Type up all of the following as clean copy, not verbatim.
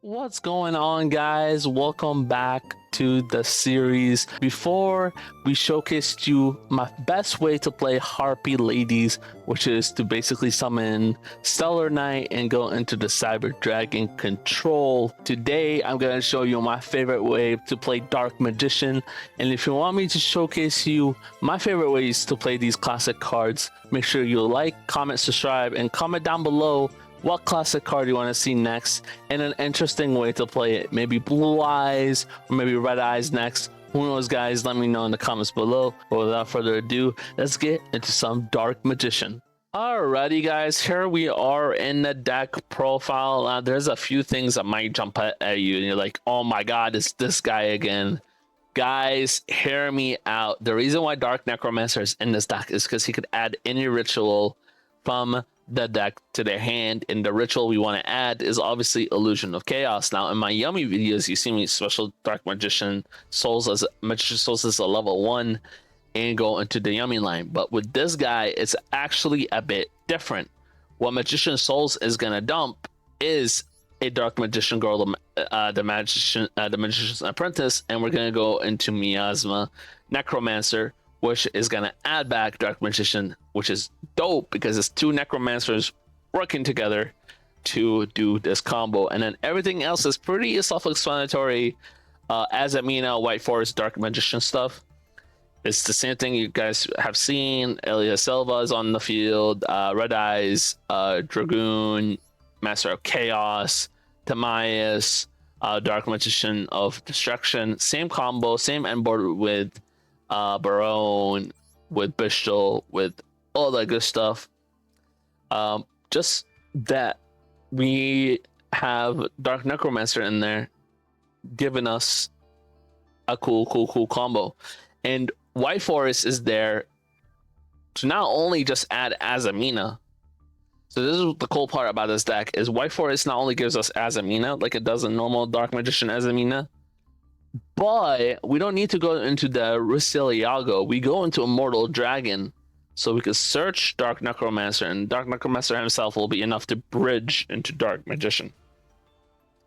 What's going on, guys? Welcome back to the series. Before we showcased you my best way to play Harpy Ladies, which is to basically summon Stellar Knight and go into the Cyber Dragon control. Today, I'm going to show you my favorite way to play Dark Magician. And if you want me to showcase you my favorite ways to play these classic cards, make sure you like, comment, subscribe, and comment down below what classic card you want to see next and an interesting way to play it. Maybe blue eyes or maybe red eyes next. Who knows, guys? Let me know in the comments below. But without further ado, let's get into some Dark Magician. Alrighty, guys, here we are in the deck profile. There's a few things that might jump at you and you're like, oh my god, it's this guy again. Guys, hear me out. The reason why Dark Necromancer is in this deck is because he could add any ritual from the deck to their hand, and the ritual we want to add is obviously Illusion of Chaos. Now in my yummy videos, you see me special Dark Magician Souls as a level 1 and go into the yummy line, but with this guy it's actually a bit different. What Magician Souls is gonna dump is a Dark Magician Girl, the Magician's Apprentice, and we're gonna go into Miasma Necromancer, which is gonna add back Dark Magician, which is dope because it's two Necromancers working together to do this combo. And then everything else is pretty self-explanatory. As Amina, White Forest, Dark Magician stuff. It's the same thing you guys have seen. Elia Silva is on the field. Red Eyes, Dragoon, Master of Chaos, Timaeus, Dark Magician of Destruction. Same combo, same end board with Barone, with Bishop, with all that good stuff. Just that we have Dark Necromancer in there giving us a cool combo. And White Forest is there to not only just add Azamina. So this is the cool part about this deck is White Forest not only gives us Azamina like it does a normal Dark Magician Azamina, but we don't need to go into the Risiliago. We go into Immortal Dragon, so we can search Dark Necromancer, and Dark Necromancer himself will be enough to bridge into Dark Magician.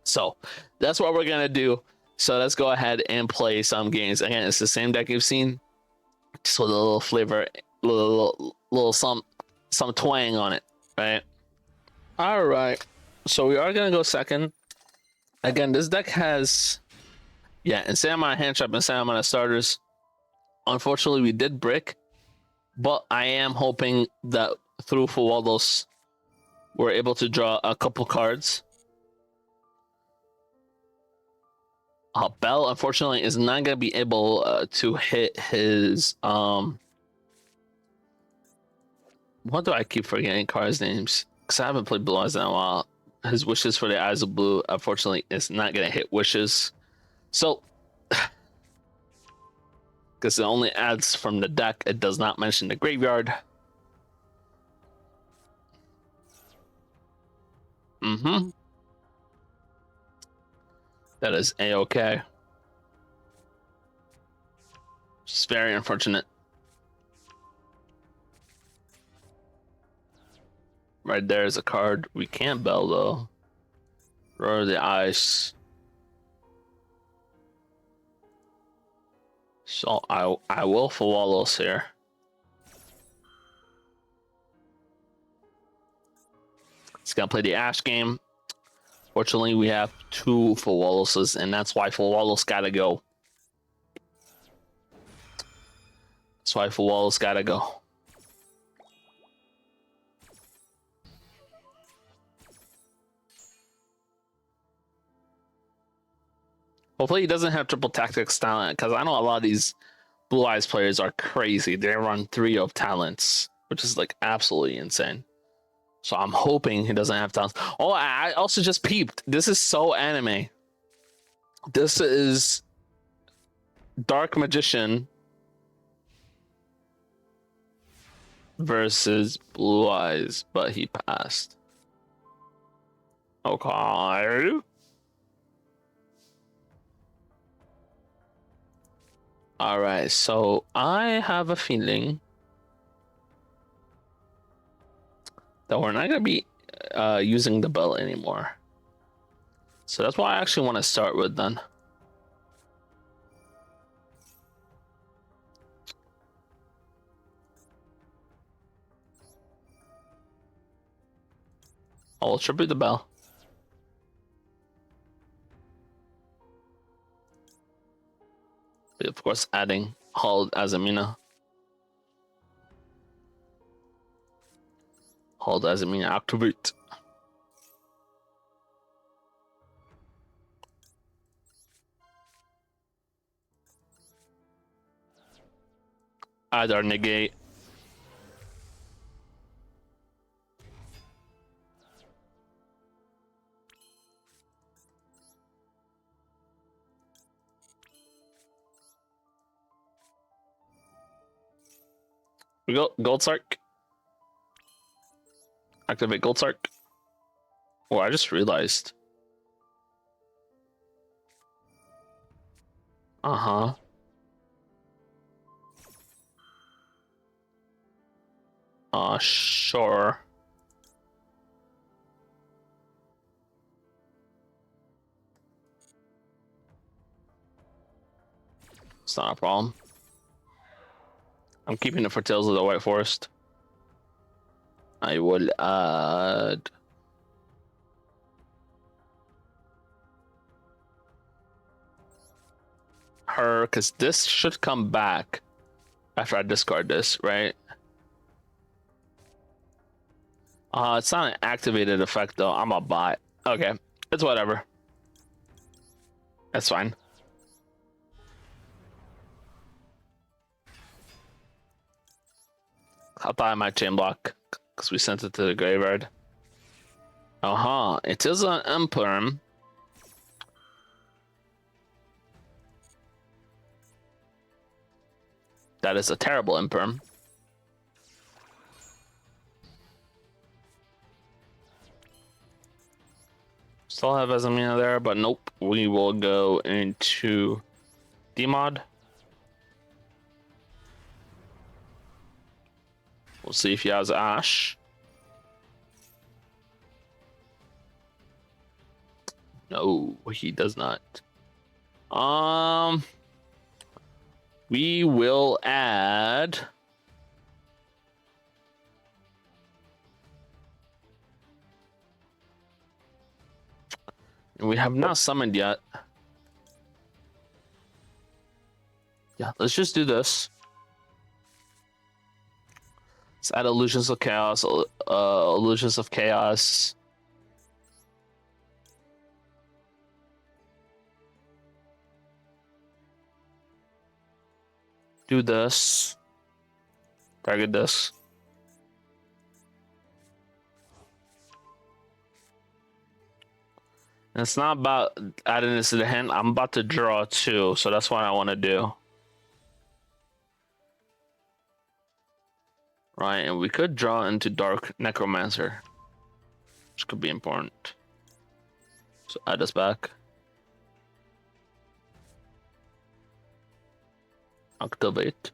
So that's what we're gonna do. So let's go ahead and play some games. Again, it's the same deck you've seen, just with a little flavor, little some twang on it, right? All right. So we are gonna go second. Again, this deck has. Yeah, and same amount of hand trap and same amount of starters. Unfortunately, we did brick, but I am hoping that through Fuwalos, we're able to draw a couple cards. Bell, unfortunately, is not going to be able to hit his... What do I keep forgetting cards' names? Because I haven't played Blue Eyes in a while. His Wishes for the Eyes of Blue, unfortunately, is not going to hit Wishes. So, because it only adds from the deck, it does not mention the graveyard. That is a-okay. Just very unfortunate. Right there is a card we can't bell though. Roar the Ice. So I will Fuwalos here. It's gonna play the Ash game. Fortunately, we have two Fuwaloses, and that's why Fuwalos gotta go. That's why Fuwalos gotta go. Hopefully he doesn't have triple tactics talent, because I know a lot of these Blue Eyes players are crazy. They run 3 of talents, which is like absolutely insane. So I'm hoping he doesn't have talents. Oh, I also just peeped. This is so anime. This is Dark Magician versus Blue Eyes, but he passed. Okay. All right, so I have a feeling that we're not gonna be using the bell anymore. So that's what I actually want to start with then. I'll tribute the bell. Of course, adding Hold Azamina. Hold Azamina activate. Add our negate. We go Gold Sark. Activate Gold Sark. Oh, I just realized. Uh-huh. Sure. It's not a problem. I'm keeping it for Tales of the White Forest. I will add her, because this should come back after I discard this, right? It's not an activated effect though. I'm a bot. Okay, it's whatever. That's fine. I thought I might chain block because we sent it to the graveyard. It is an imperm. That is a terrible imperm. Still have Azamina there, but nope. We will go into Demod. We'll see if he has Ash. No, he does not. We will add. We have not summoned yet. Yeah, let's just do this. Let's add Illusions of Chaos. Illusions of Chaos. Do this. Target this. And it's not about adding this to the hand. I'm about to draw two, so that's what I want to do. Right, and we could draw into Dark Necromancer, which could be important. So add this back. Activate.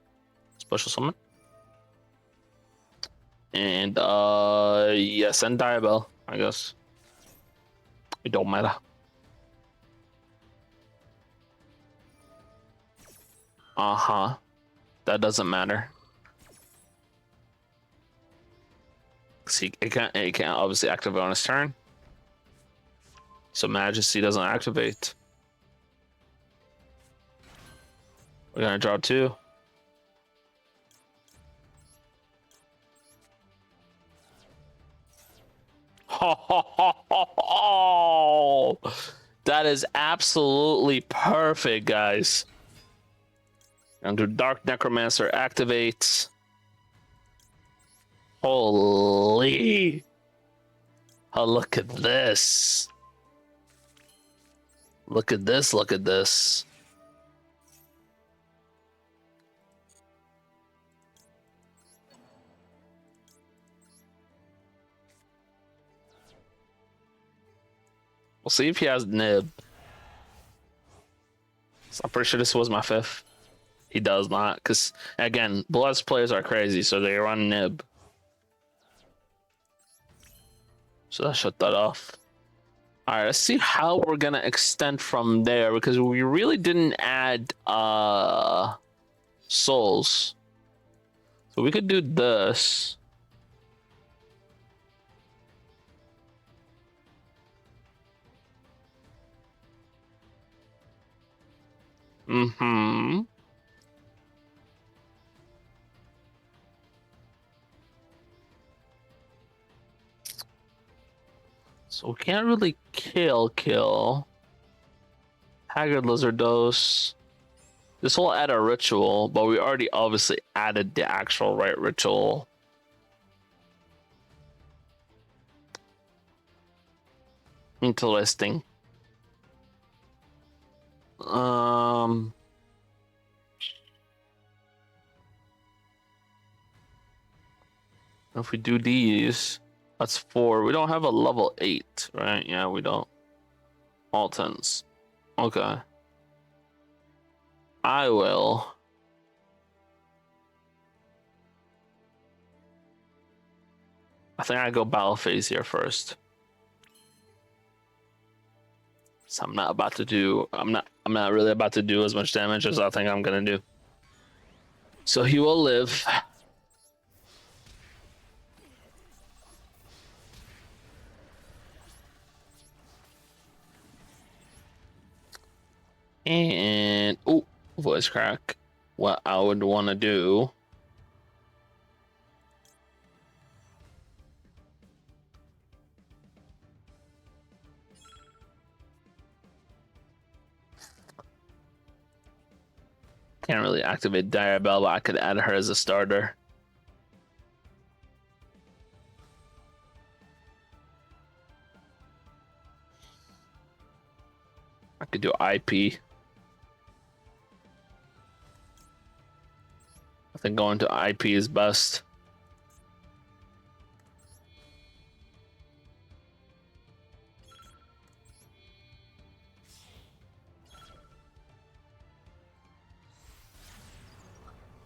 Special summon. And yes, and Diabell, I guess. It don't matter. That doesn't matter. See, it can't obviously activate on his turn. So Majesty doesn't activate. We're gonna draw two. Oh, that is absolutely perfect, guys. And the Dark Necromancer activates. Holy! Oh, look at this! Look at this! Look at this! We'll see if he has Nib. So I'm pretty sure this was my fifth. He does not, because again, Bloods players are crazy, so they run Nib. So that shut that off. All right, let's see how we're gonna extend from there because we really didn't add souls. So we could do this. Mm-hmm. So we can't really kill. Haggard Lizard Dose. This will add a ritual, but we already obviously added the actual right ritual. Interesting. If we do these, that's 4. We don't have a level 8, right? Yeah, we don't. Altons. Okay. I will. I think I go battle phase here first. So I'm not really about to do as much damage as I think I'm gonna do. So he will live. And oh, voice crack. What I would want to do. Can't really activate Dire Bell, but I could add her as a starter. I could do IP. I think going to IP is best.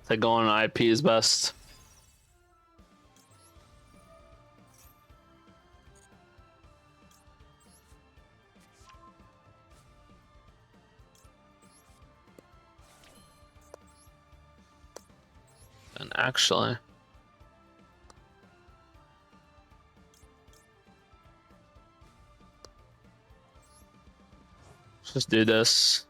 I think going IP is best. And actually, let's just do this.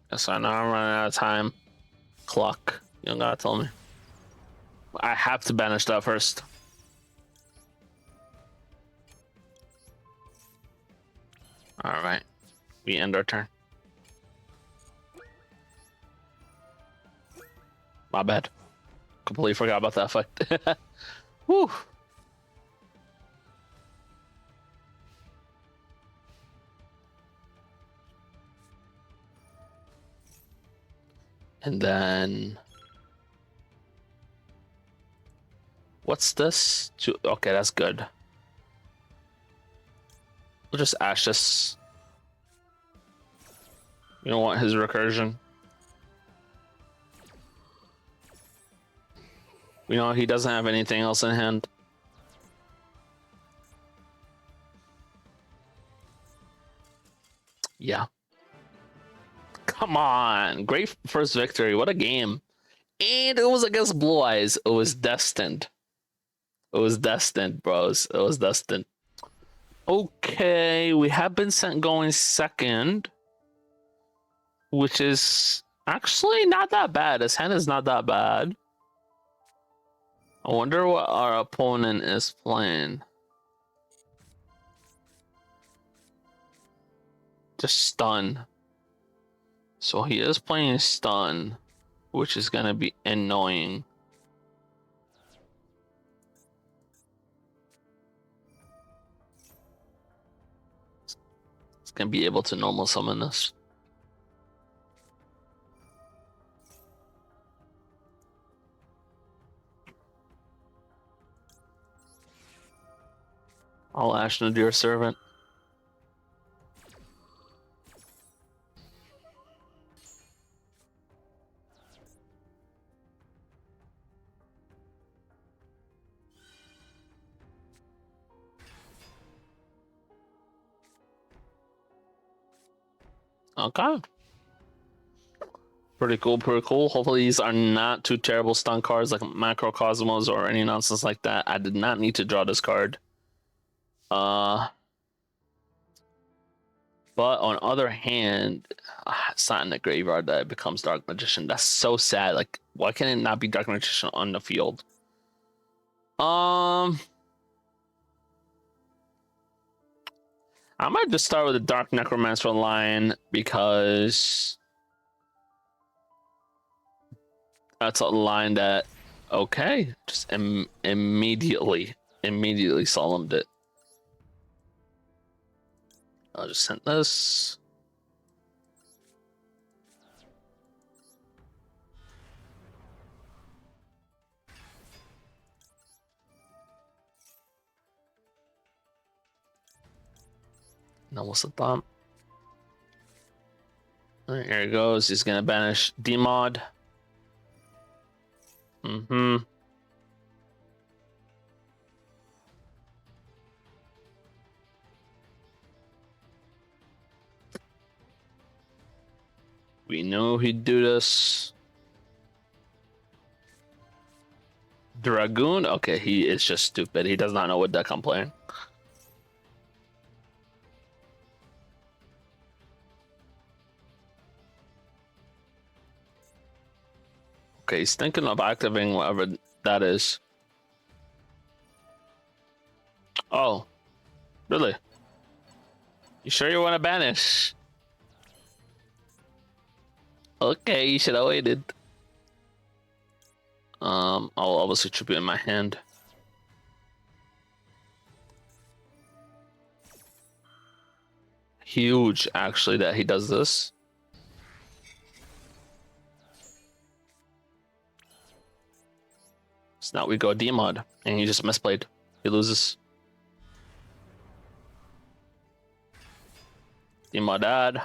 Yes, I know I'm running out of time. Clock. You don't gotta tell me. I have to banish that first. All right. We end our turn. My bad. Completely forgot about that effect. Woo. And then what's this? Okay, that's good. We'll just ash this. You don't want his recursion. We know he doesn't have anything else in hand. Yeah. Come on. Great first victory. What a game. And it was against Blue Eyes. It was destined. It was destined, bros. It was destined. Okay, we have been sent going second, which is actually not that bad. His hand is not that bad. I wonder what our opponent is playing. Just stun. So he is playing stun, which is gonna be annoying. It's gonna be able to normal summon this. I'll Ash Nadir Servant. Okay. Pretty cool, pretty cool. Hopefully these are not too terrible stun cards like Macrocosmos or any nonsense like that. I did not need to draw this card. But on other hand, it's not in the graveyard that it becomes Dark Magician. That's so sad. Like, why can it not be Dark Magician on the field? I might just start with the Dark Necromancer line because that's a line that, okay, just immediately solemned it. I'll just send this. Now what's the thumb? Right, here he goes. He's gonna banish Demod. We knew he'd do this. Dragoon? Okay, he is just stupid. He does not know what deck I'm playing. Okay, he's thinking of activating whatever that is. Oh, really? You sure you want to banish? Okay, you should have waited. I'll obviously tribute in my hand. Huge, actually, that he does this. So now we go Demod, and he just misplayed. He loses. Demod dad.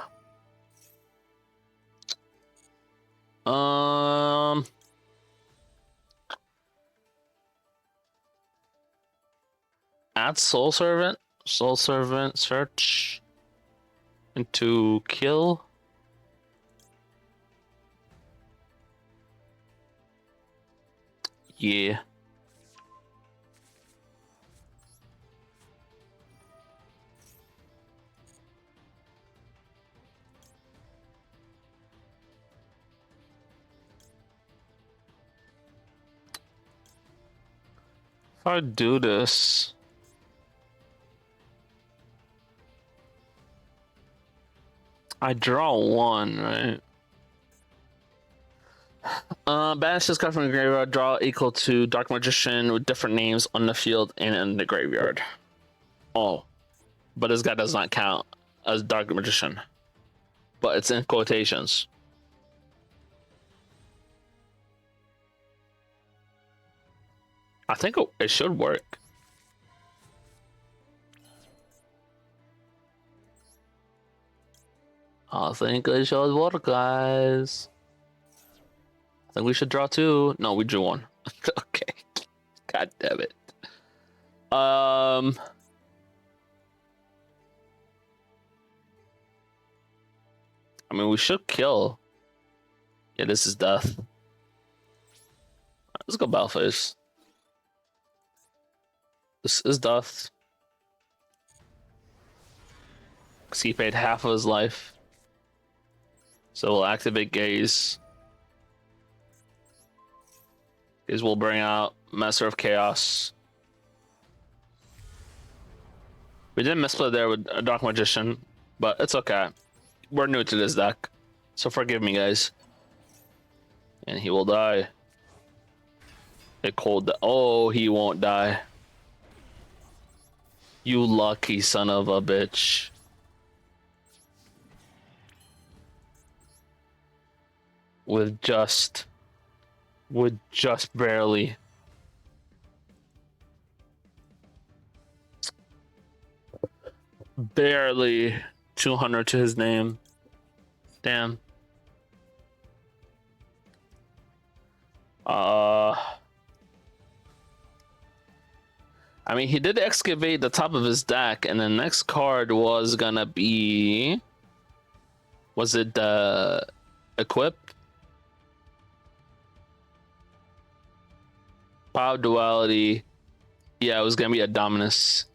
Add Soul Servant. Soul Servant, search. Into kill. Yeah. If I do this, I draw one, right? Banish this card from the graveyard. Draw equal to Dark Magician with different names on the field and in the graveyard. Oh, but this guy does not count as Dark Magician. But it's in quotations. I think it should work. I think it should work, guys. I think we should draw two. No, we drew one. Okay. God damn it. I mean, we should kill. Yeah, this is death. Let's go Balface. This is death. Because he paid half of his life. So we'll activate Gaze. Gaze will bring out Master of Chaos. We didn't misplay there with a Dark Magician, but it's okay. We're new to this deck, so forgive me, guys. And he will die. A cold. Oh, he won't die. You lucky son of a bitch. With just barely. Barely 200 to his name. Damn. I mean, he did excavate the top of his deck, and the next card was gonna be Was it equipped? Power duality. Yeah, it was gonna be a Dominus.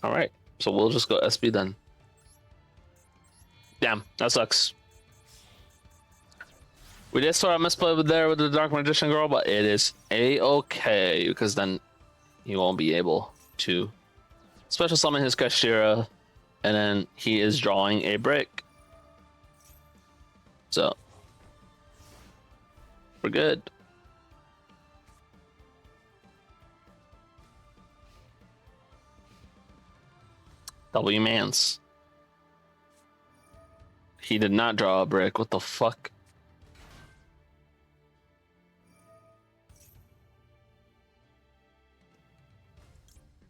All right, so we'll just go SB then. Damn, that sucks. We did sort of misplay with there with the Dark Magician girl, but it is a-okay because then he won't be able to special summon his Kashira, and then he is drawing a brick. So we're good. W Mans. He did not draw a brick. What the fuck?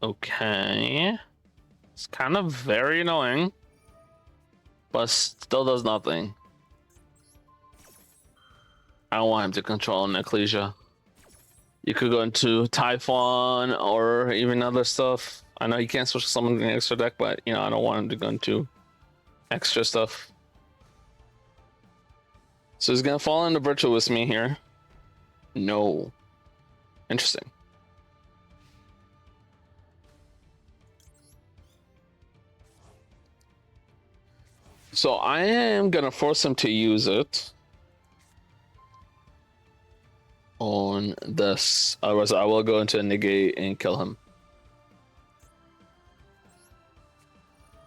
Okay. It's kind of very annoying, but still does nothing. I don't want him to control an Ecclesia. You could go into Typhon or even other stuff. I know you can't switch to someone in the extra deck, but you know, I don't want him to go into extra stuff. So he's gonna fall into Virtual with me here. No. Interesting. So I am gonna force him to use it on this. Otherwise, I will go into a negate and kill him.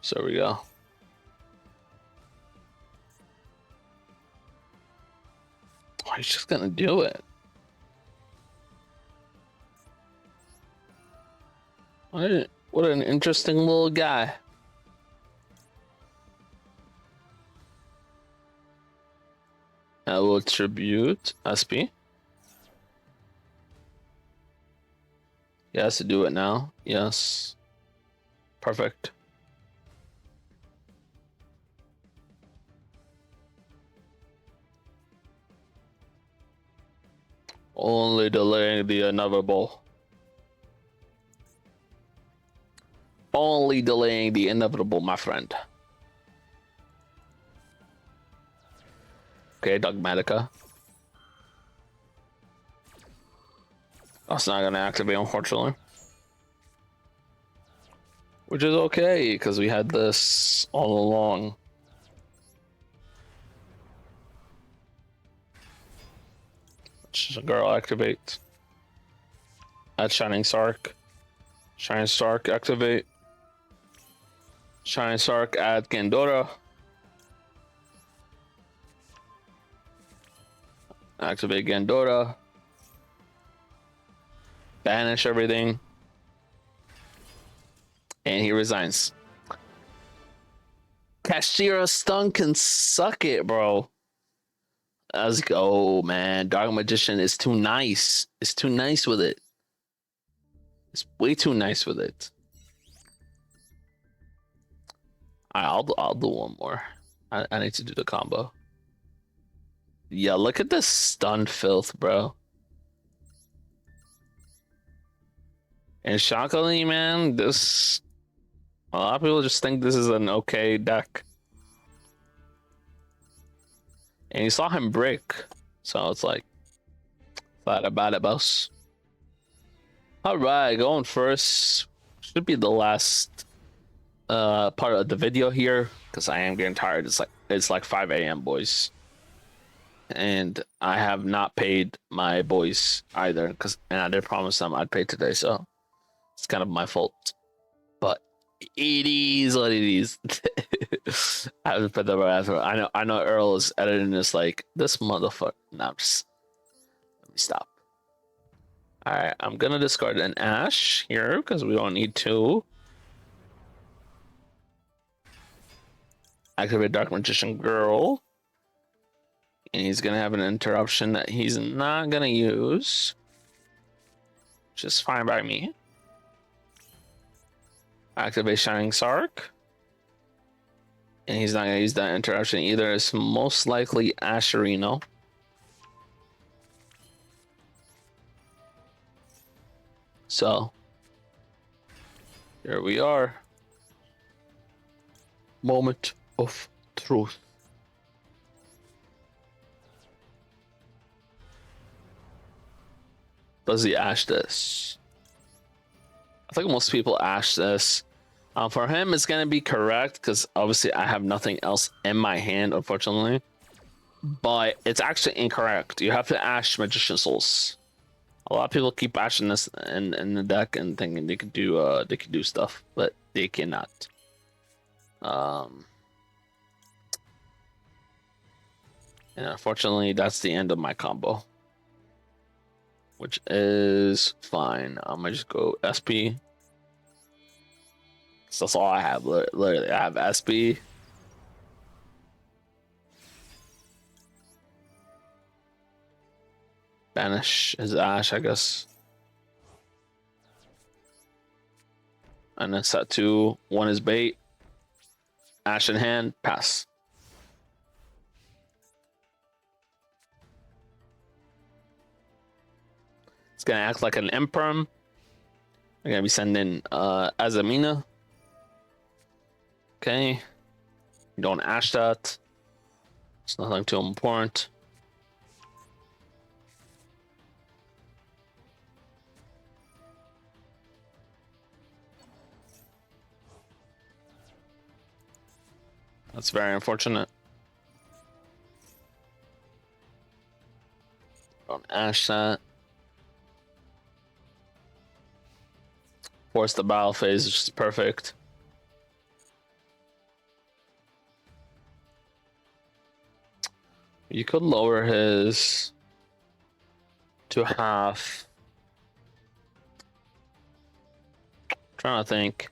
So there we go. Oh, he's just gonna do it. What an interesting little guy. I will tribute SP. He has to do it now. Yes. Perfect. Only delaying the inevitable. Only delaying the inevitable, my friend. Okay, Dogmatica. That's not gonna activate, unfortunately. Which is okay, because we had this all along. Girl, activate. Add Shining Sark. Shining Sark, activate. Shining Sark, add Gandora. Activate Gandora. Banish everything. And he resigns. Kashira stun can suck it, bro. Let's go, man. Dark Magician is too nice. It's too nice with it. It's way too nice with it. I'll do one more. I need to do the combo. Yeah, look at this stun filth, bro. And shockingly, man, this a lot of people just think this is an okay deck. And you saw him break, so it's like thought about it, boss. All right, going first. Should be the last part of the video here because I am getting tired. It's like 5 a.m. boys, and I have not paid my boys either and I did promise them I'd pay today, so it's kind of my fault. But it is what it is. I haven't put the right answer. I know Earl is editing this like this motherfucker. No, just let me stop. All right, I'm gonna discard an Ash here because we don't need two. Activate Dark Magician Girl. And he's gonna have an interruption that he's not gonna use. Which is fine by me. Activate Shining Sark. And he's not gonna use that interruption either. It's most likely Asherino. So here we are. Moment of truth. Does he ash this? I think most people ash this. For him, it's gonna be correct because obviously I have nothing else in my hand, unfortunately. But it's actually incorrect. You have to ash Magician Souls. A lot of people keep ashing this in the deck and thinking they could do stuff, but they cannot. And unfortunately, that's the end of my combo, which is fine. I'm gonna just go SP. So that's all I have. Literally, I have SP. Banish his ash, I guess. And then set 2. 1 is bait. Ash in hand. Pass. It's gonna act like an Imperm. I'm gonna be sending Azamina. Okay. Don't ash that. It's nothing too important. That's very unfortunate. Don't ash that. Force the battle phase, which is perfect. You could lower his to half. Trying to think.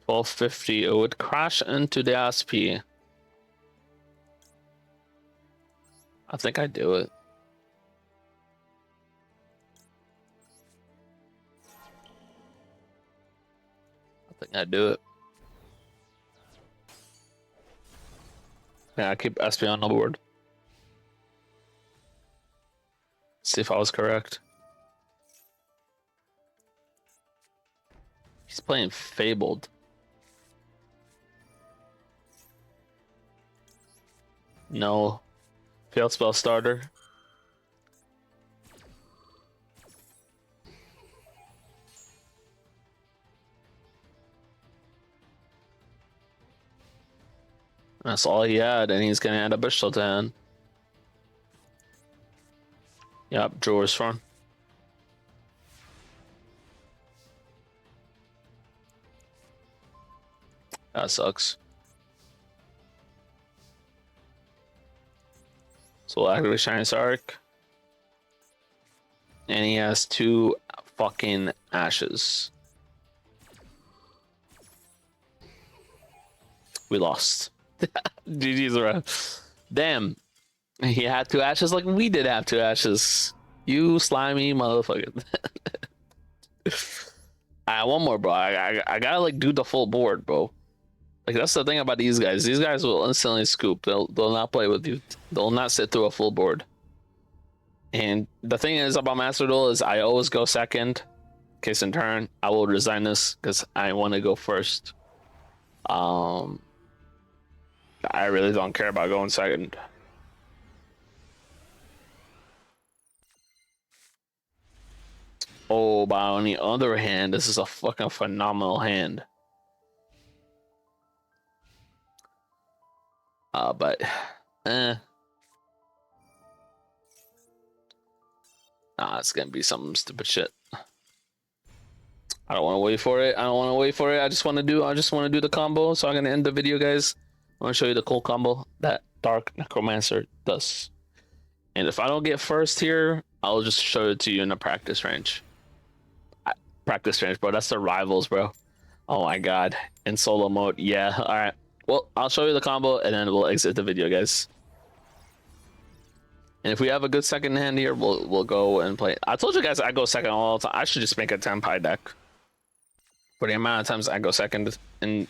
$12.50. It would crash into the SP. I think I do it. I think I do it. Yeah, I keep SP on the board. See if I was correct. He's playing Fabled. No. Failed spell starter. That's all he had, and he's gonna add a Bishop to hand. Yep, drawers farm. That sucks. So we'll activate Shining Sark. And he has 2 fucking ashes. We lost. GG's around. Damn. He had 2 ashes like we did have 2 ashes. You slimy motherfucker. Alright, one more, bro. I gotta like do the full board, bro. Like that's the thing about these guys. These guys will instantly scoop. They'll not play with you. They'll not sit through a full board. And the thing is about Master Duel is I always go second. Case in turn, I will resign this because I want to go first. I really don't care about going second. Oh, but on the other hand, this is a fucking phenomenal hand. But nah, it's gonna be some stupid shit. I don't want to wait for it. I just want to do the combo. So I'm gonna end the video, guys. I want to show you the cool combo that Dark Necromancer does. And if I don't get first here, I'll just show it to you in the practice range. Practice range, bro. That's the rivals, bro. Oh my god. In solo mode. Yeah. All right. Well, I'll show you the combo and then we'll exit the video, guys. And if we have a good second hand here, we'll go and play. I told you guys I go second all the time. I should just make a 10 pie deck. For the amount of times I go second. And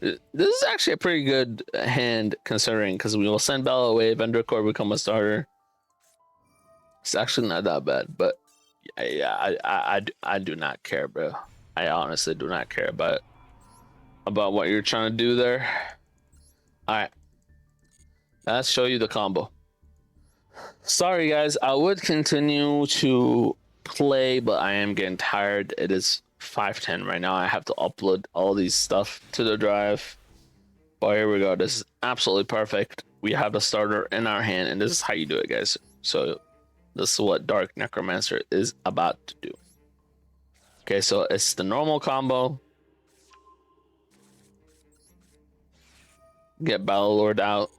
this is actually a pretty good hand considering because we will send Bella away, Vendor Core become a starter. It's actually not that bad, but I do not care, bro. I honestly do not care about what you're trying to do there. All right, let's show you the combo. Sorry, guys. I would continue to play, but I am getting tired. It is 5:10 right now. I have to upload all these stuff to the drive. But here we go. This is absolutely perfect. We have the starter in our hand, and this is how you do it, guys. So this is what Dark Necromancer is about to do. Okay, so it's the normal combo. Get Battle Lord out.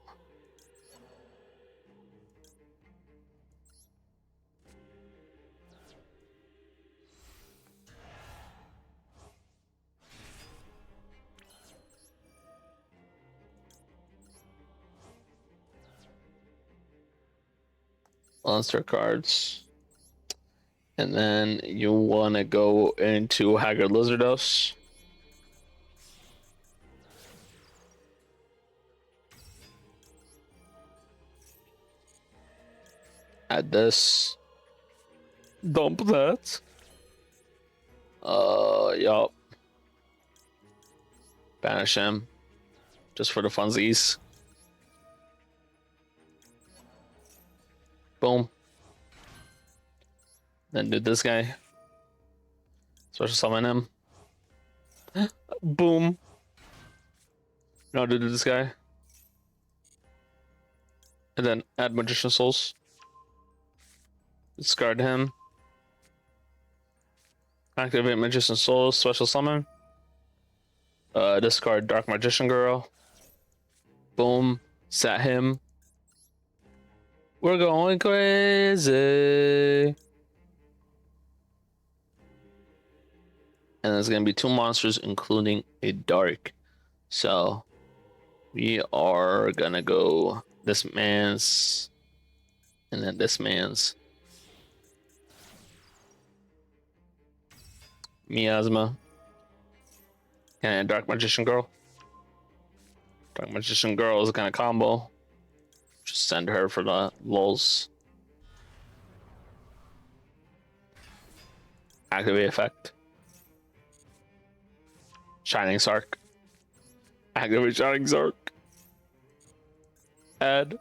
Monster cards. And then you want to go into Haggard Lizardos. Add this. Dump that. Yup. Banish him. Just for the funsies. Boom. Then do this guy. Special summon him. Boom. Now do this guy. And then add Magician Souls. Discard him. Activate Magician Souls, special summon. Discard Dark Magician Girl. Boom. Set him. We're going crazy. And there's gonna be 2 monsters, including a dark. So we are gonna go this man's and then this man's. Miasma. And Dark Magician Girl. Dark Magician Girl is gonna combo. Just send her for the lulz. Activate effect. Shining Sark. Activate Shining Sark. Add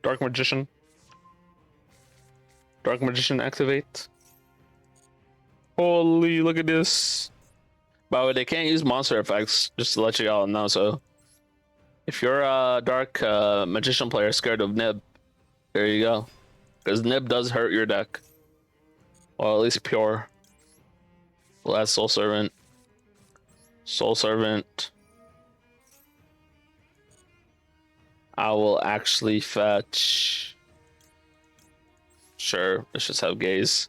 Dark Magician. Dark Magician activate. Holy, look at this. By the way, they can't use monster effects, just to let you all know. So if you're a Dark Magician player scared of Nib, there you go. Because Nib does hurt your deck. Or at least pure. We'll add Soul Servant. Soul Servant. I will actually fetch. Sure, let's just have Gaze.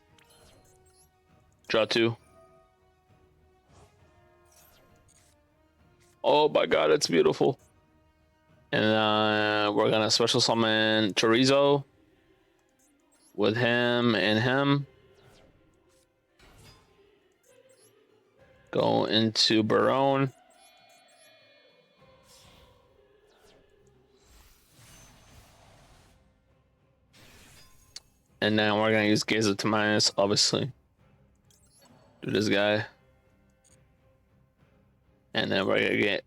Draw 2. Oh my god, it's beautiful. And we're gonna special summon Chorizo with him and him. Go into Barone. And then we're gonna use Gaze of Timaeus, obviously. Do this guy. And then we're gonna get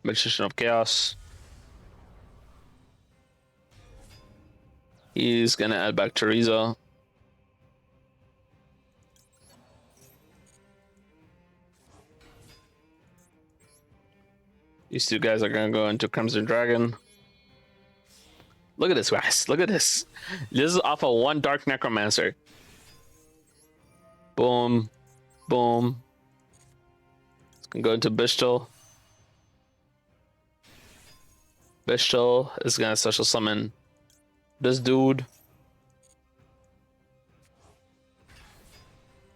Magician of Chaos. He's gonna add back Chorizo. These 2 guys are gonna go into Crimson Dragon. Look at this, guys. Look at this. This is off of 1 Dark Necromancer. Boom. Boom. It's gonna go into Bishtil. Bishtil is gonna special summon this dude.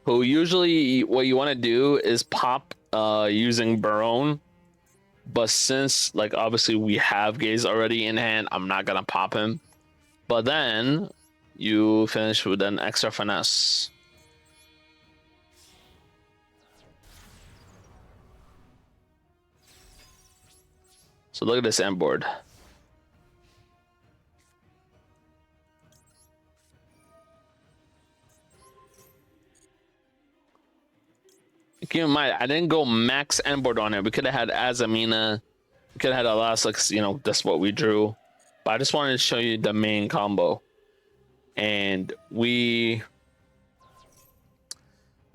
Who usually what you want to do is pop using Barone. But since, like, obviously we have Gaze already in hand, I'm not gonna pop him. But then you finish with an extra finesse. So look at this end board. Keep in mind, I didn't go max end board on it. We could have had Azamina. We could have had Elastic, you know, that's what we drew. But I just wanted to show you the main combo. And we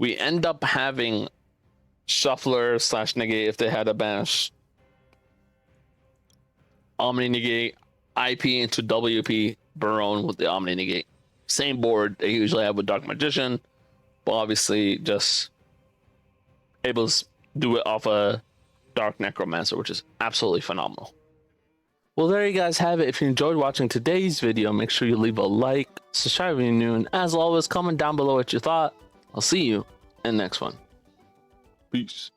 end up having Shuffler / Negate if they had a banish. Omni Negate, IP into WP, Barone with the Omni Negate. Same board they usually have with Dark Magician, but obviously just able to do it off a Dark Necromancer, which is absolutely phenomenal. Well, there you guys have it. If you enjoyed watching today's video, make sure you leave a like, subscribe if you're new, and as always, comment down below what you thought. I'll see you in the next one. Peace.